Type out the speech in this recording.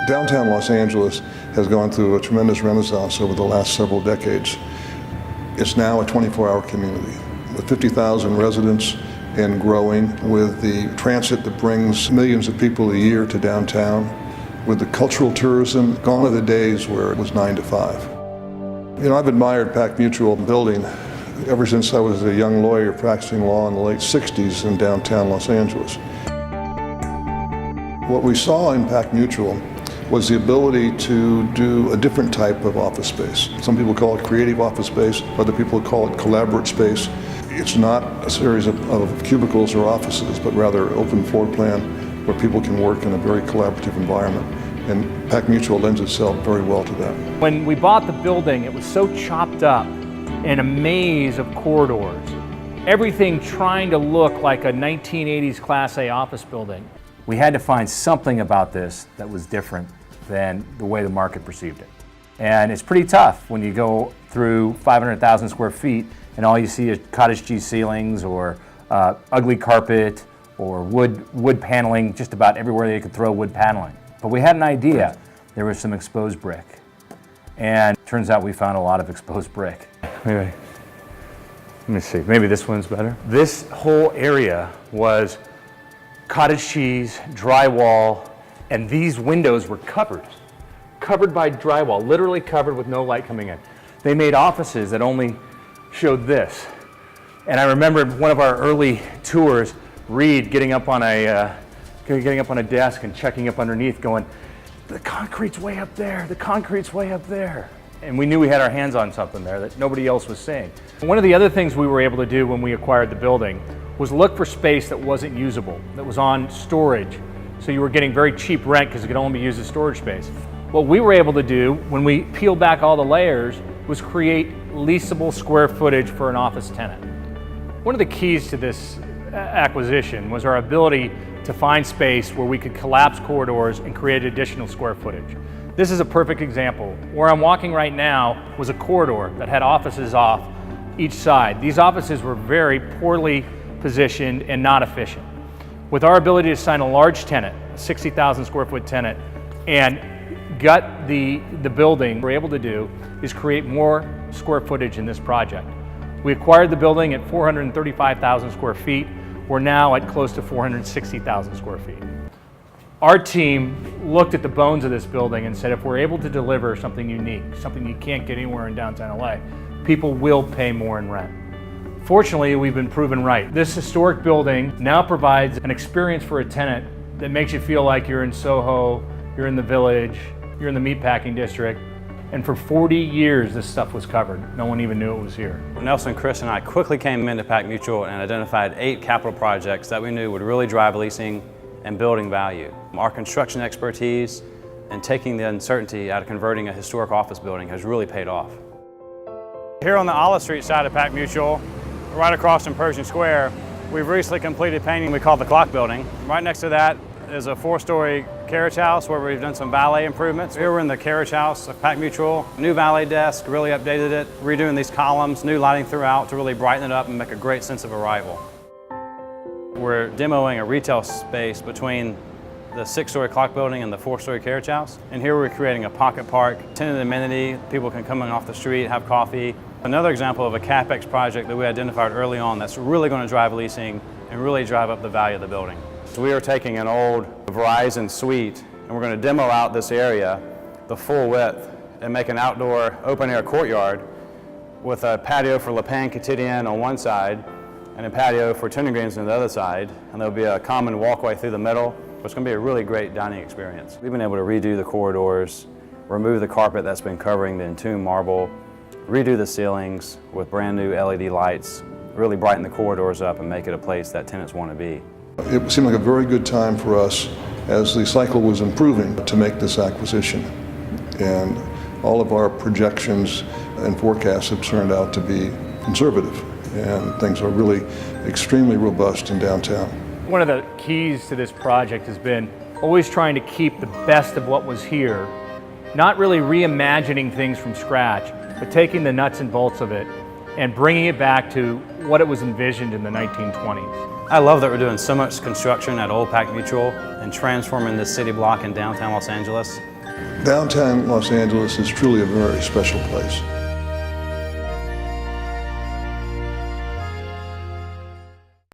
Downtown Los Angeles has gone through a tremendous renaissance over the last several decades. It's now a 24-hour community with 50,000 residents and growing, with the transit that brings millions of people a year to downtown, with the cultural tourism. Gone are the days where it was 9 to 5. You know, I've admired PacMutual building ever since I was a young lawyer practicing law in the late 60s in downtown Los Angeles. What we saw in PacMutual was the ability to do a different type of office space. Some people call it creative office space, other people call it collaborative space. It's not a series of cubicles or offices, but rather open floor plan where people can work in a very collaborative environment. And PacMutual lends itself very well to that. When we bought the building, it was so chopped up in a maze of corridors. Everything trying to look like a 1980s Class A office building. We had to find something about this that was different than the way the market perceived it. And it's pretty tough when you go through 500,000 square feet and all you see is cottage cheese ceilings or ugly carpet or wood paneling, just about everywhere they could throw wood paneling. But we had an idea. There was some exposed brick. And it turns out we found a lot of exposed brick. Anyway, let me see, maybe this one's better. This whole area was cottage cheese, drywall, and these windows were covered by drywall, literally covered with no light coming in. They made offices that only showed this. And I remember one of our early tours, Reed getting up on a desk and checking up underneath going, the concrete's way up there, the concrete's way up there. And we knew we had our hands on something there that nobody else was seeing. One of the other things we were able to do when we acquired the building was look for space that wasn't usable, that was on storage. So you were getting very cheap rent because it could only be used as storage space. What we were able to do when we peeled back all the layers was create leasable square footage for an office tenant. One of the keys to this acquisition was our ability to find space where we could collapse corridors and create additional square footage. This is a perfect example. Where I'm walking right now was a corridor that had offices off each side. These offices were very poorly positioned and not efficient. With our ability to sign a large tenant, a 60,000 square foot tenant, and gut the building, what we're able to do is create more square footage in this project. We acquired the building at 435,000 square feet. We're now at close to 460,000 square feet. Our team looked at the bones of this building and said, if we're able to deliver something unique, something you can't get anywhere in downtown LA, people will pay more in rent. Fortunately, we've been proven right. This historic building now provides an experience for a tenant that makes you feel like you're in Soho, you're in the Village, you're in the meatpacking district. And for 40 years, this stuff was covered. No one even knew it was here. Nelson, Chris, and I quickly came into PacMutual and identified 8 capital projects that we knew would really drive leasing and building value. Our construction expertise and taking the uncertainty out of converting a historic office building has really paid off. Here on the Olive Street side of PacMutual, right across from Pershing Square, we've recently completed painting we call the Clock Building. Right next to that is a 4-story carriage house where we've done some valet improvements. Here we're in the carriage house of PacMutual. New valet desk, really updated it, redoing these columns, new lighting throughout to really brighten it up and make a great sense of arrival. We're demoing a retail space between the 6-story Clock Building and the 4-story carriage house. And here we're creating a pocket park, tenant amenity, people can come in off the street, have coffee. Another example of a CapEx project that we identified early on that's really going to drive leasing and really drive up the value of the building. So we are taking an old Verizon suite and we're going to demo out this area, the full width, and make an outdoor open air courtyard with a patio for Le Pen Quotidien on one side and a patio for Tender Greens on the other side. And there'll be a common walkway through the middle. It's going to be a really great dining experience. We've been able to redo the corridors, remove the carpet that's been covering the entombed marble, redo the ceilings with brand new LED lights, really brighten the corridors up and make it a place that tenants want to be. It seemed like a very good time for us as the cycle was improving to make this acquisition. And all of our projections and forecasts have turned out to be conservative, and things are really extremely robust in downtown. One of the keys to this project has been always trying to keep the best of what was here, not really reimagining things from scratch, but taking the nuts and bolts of it and bringing it back to what it was envisioned in the 1920s. I love that we're doing so much construction at Old PacMutual and transforming this city block in downtown Los Angeles. Downtown Los Angeles is truly a very special place.